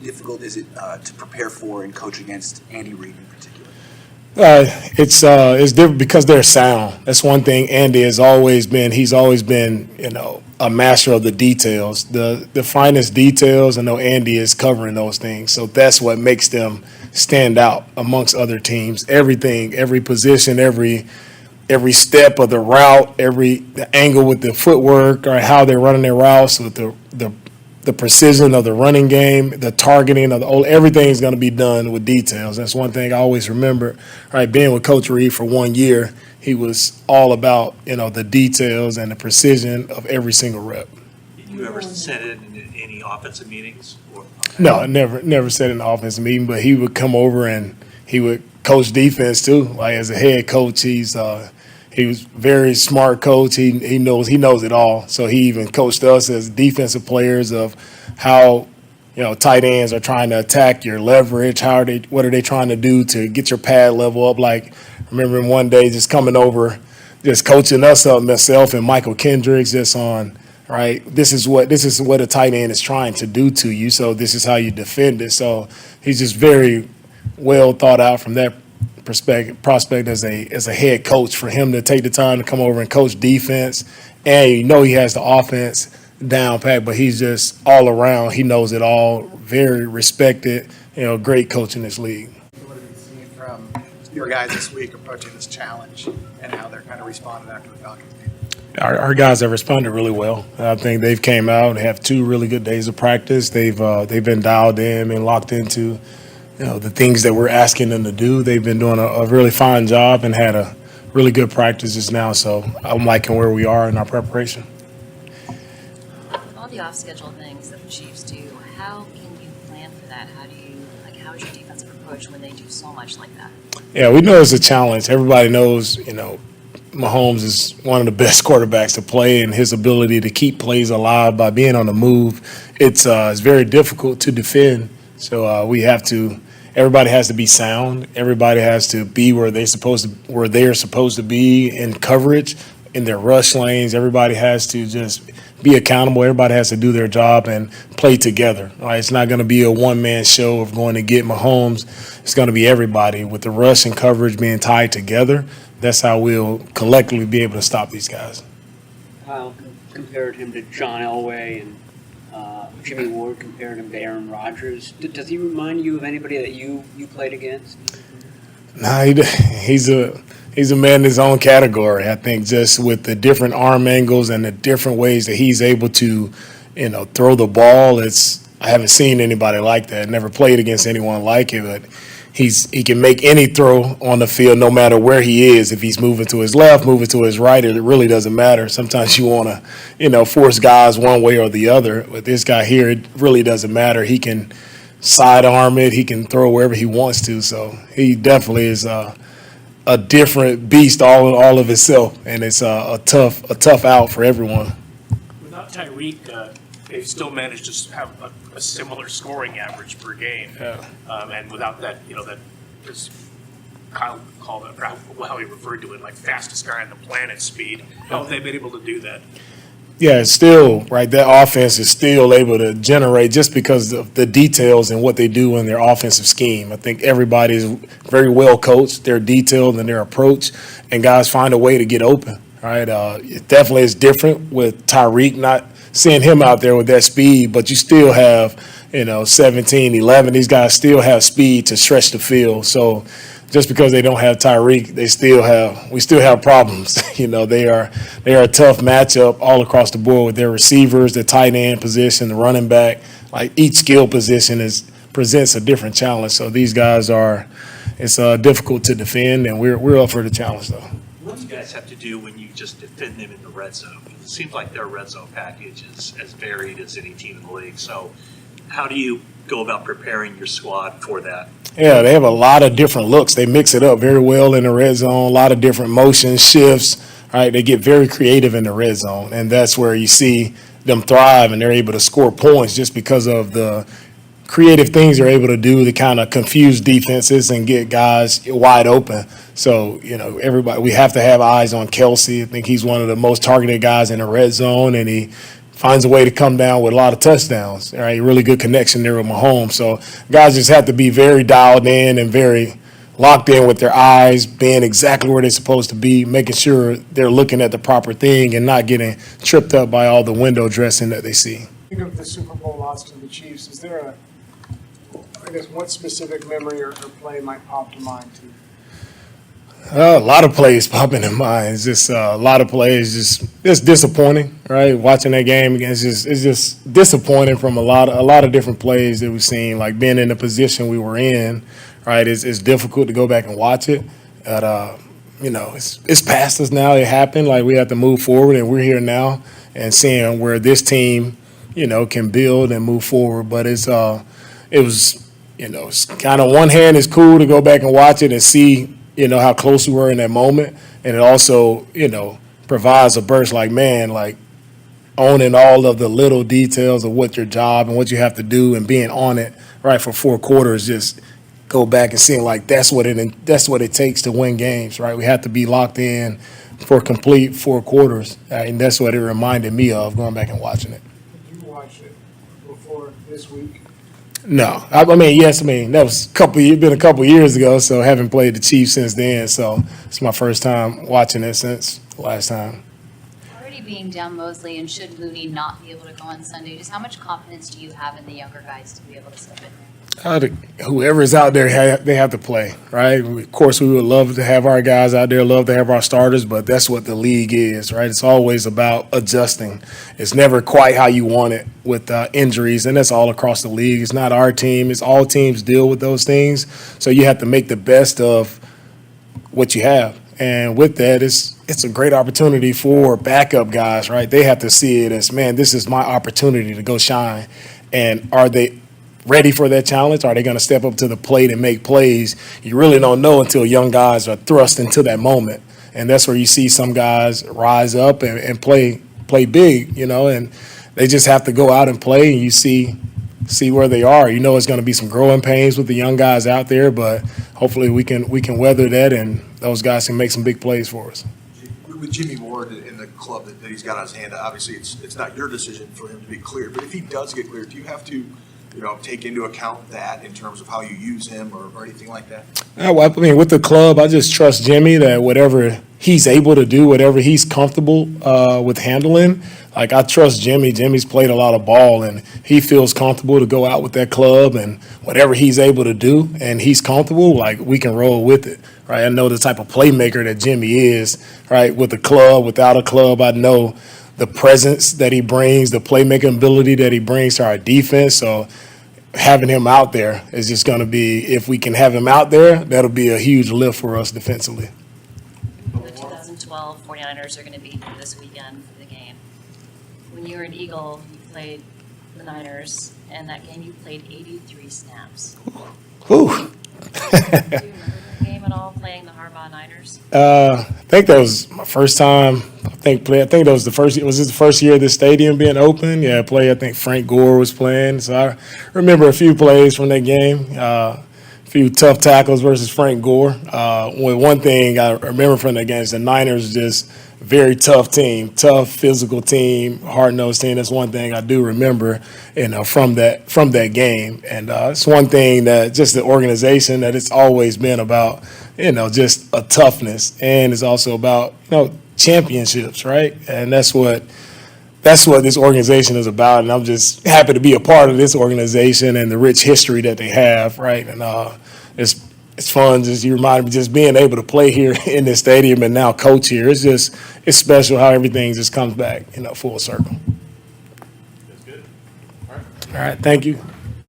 difficult is it to prepare for and coach against Andy Reid in particular? It's different because they're sound. That's one thing Andy has always been. He's always been, a master of the details, the finest details. I know Andy is covering those things, so that's what makes them stand out amongst other teams. Everything, every position, every step of the route, the angle with the footwork, or how they're running their routes with the precision of the running game, the targeting of everything is going to be done with details. That's one thing I always remember. Right, being with Coach Reid for 1 year, he was all about the details and the precision of every single rep. Did you ever sit in any offensive meetings? No, I never sat in an offensive meeting, but he would come over and he would coach defense too. Like as a head coach, he was very smart coach. He knows it all. So he even coached us as defensive players of how tight ends are trying to attack your leverage. What are they trying to do to get your pad level up? Like remembering one day just coming over, just coaching us up, myself and Michael Kendricks, just on right. This is what a tight end is trying to do to you. So this is how you defend it. So he's just very well thought out from that prospect as a head coach, for him to take the time to come over and coach defense, and he has the offense down pat, but he's just all around. He knows it all. Very respected, great coach in this league. What have you seen from your guys this week approaching this challenge and how they're kind of responding after the Falcons game? Our guys have responded really well. I think they've came out and have 2 really good days of practice. They've been dialed in and locked into the things that we're asking them to do. They've been doing a really fine job and had a really good practices now. So I'm liking where we are in our preparation. All the off-schedule things that the Chiefs do, how can you plan for that? How is your defensive approach when they do so much like that? Yeah, we know it's a challenge. Everybody knows, Mahomes is one of the best quarterbacks to play, and his ability to keep plays alive by being on the move, it's very difficult to defend. So everybody has to be sound. Everybody has to be where they're supposed to be in coverage, in their rush lanes. Everybody has to just be accountable. Everybody has to do their job and play together. Right? It's not going to be a one-man show of going to get Mahomes. It's going to be everybody with the rush and coverage being tied together. That's how we'll collectively be able to stop these guys. Kyle compared him to John Elway, and Jimmy Ward compared him to Aaron Rodgers. Does he remind you of anybody that you played against? Nah, he's a man in his own category. I think just with the different arm angles and the different ways that he's able to, throw the ball. I haven't seen anybody like that. Never played against anyone like it, but he can make any throw on the field no matter where he is. If he's moving to his left, moving to his right, it really doesn't matter. Sometimes you want to, force guys one way or the other. But this guy here, it really doesn't matter. He can sidearm it. He can throw wherever he wants to. So he definitely is a different beast all of itself, and it's a tough out for everyone. Without Tyreek, they've still managed to have a similar scoring average per game. Yeah. And without that, that is Kyle called it, how he referred to it, like fastest guy on the planet speed. How have they been able to do that? Yeah, it's still, right, that offense is still able to generate just because of the details and what they do in their offensive scheme. I think everybody is very well coached. They're detailed in their approach, and guys find a way to get open, right? It definitely is different with Tyreek, not seeing him out there with that speed, but you still have, 17, 11. These guys still have speed to stretch the field. So just because they don't have Tyreek, we still have problems. They are a tough matchup all across the board with their receivers, the tight end position, the running back. Like each skill position presents a different challenge. So these guys it's difficult to defend, and we're up for the challenge though. What do you guys have to do when you just defend them in the red zone? It seems like their red zone package is as varied as any team in the league. So how do you go about preparing your squad for that? Yeah, they have a lot of different looks. They mix it up very well in the red zone, a lot of different motion shifts, right? They get very creative in the red zone, and that's where you see them thrive, and they're able to score points just because of the creative things they're able to do to kind of confuse defenses and get guys wide open. So, everybody, we have to have eyes on Kelsey. I think he's one of the most targeted guys in the red zone, and he finds a way to come down with a lot of touchdowns. All right, really good connection there with Mahomes. So guys just have to be very dialed in and very locked in with their eyes, being exactly where they're supposed to be, making sure they're looking at the proper thing and not getting tripped up by all the window dressing that they see. Think of the Super Bowl loss to the Chiefs. Is there what specific memory or play might pop to mind to you? A lot of plays popping in mind. It's just a lot of plays, just disappointing, right? Watching that game again, it's just disappointing from a lot of different plays that we've seen. Like being in the position we were in, right? It's difficult to go back and watch it. But it's past us now. It happened. Like we have to move forward, and we're here now and seeing where this team, can build and move forward. But it's kind of one hand is cool to go back and watch it and see. How close we were in that moment. And it also, provides a burst like, man, like owning all of the little details of what your job and what you have to do and being on it, right, for 4 quarters, just go back and seeing like that's what it takes to win games, right? We have to be locked in for complete 4 quarters. And that's what it reminded me of going back and watching it. Did you watch it before this week? No, that was been a couple years ago, so I haven't played the Chiefs since then. So it's my first time watching it since last time. Already being down Mosley, and should Looney not be able to go on Sunday, just how much confidence do you have in the younger guys to be able to step in there? Whoever's out there, they have to play, right? Of course, we would love to have our guys out there, love to have our starters, but that's what the league is, right? It's always about adjusting. It's never quite how you want it with injuries, and that's all across the league. It's not our team. It's all teams deal with those things, so you have to make the best of what you have. And with that, it's a great opportunity for backup guys, right? They have to see it as, man, this is my opportunity to go shine. And are they ready for that challenge? Are they going to step up to the plate and make plays? You really don't know until young guys are thrust into that moment. And that's where you see some guys rise up and play big, and they just have to go out and play, and you see where they are. It's going to be some growing pains with the young guys out there, but hopefully we can weather that, and those guys can make some big plays for us. With Jimmy Ward in the club that he's got on his hand, obviously it's not your decision for him to be cleared, but if he does get cleared, do you have to take into account that in terms of how you use him or anything like that? With the club, I just trust Jimmy that whatever he's able to do, whatever he's comfortable with handling, like I trust Jimmy. Jimmy's played a lot of ball, and he feels comfortable to go out with that club, and whatever he's able to do and he's comfortable, like we can roll with it, right? I know the type of playmaker that Jimmy is, right? With a club, without a club, I know the presence that he brings, the playmaking ability that he brings to our defense. So having him out there is just going to be, if we can have him out there, that'll be a huge lift for us defensively. The 2012 49ers are going to be this weekend for the game. When you were an Eagle, you played the Niners, and that game you played 83 snaps. Whew. Do you remember that game at all, playing the Harbaugh Niners? I think that was my first time. I think that was the first. Was it the first year of the stadium being open? Yeah, I think Frank Gore was playing. So I remember a few plays from that game. A few tough tackles versus Frank Gore. One thing I remember from that game is the Niners just very tough team, tough physical team, hard-nosed team. That's one thing I do remember, from that game. And it's one thing that just the organization that it's always been about, just a toughness, and it's also about championships, right? And that's what this organization is about. And I'm just happy to be a part of this organization and the rich history that they have, right? And it's fun. You remind me just being able to play here in this stadium and now coach here. It's special how everything just comes back, full circle. That's good. All right. Thank you.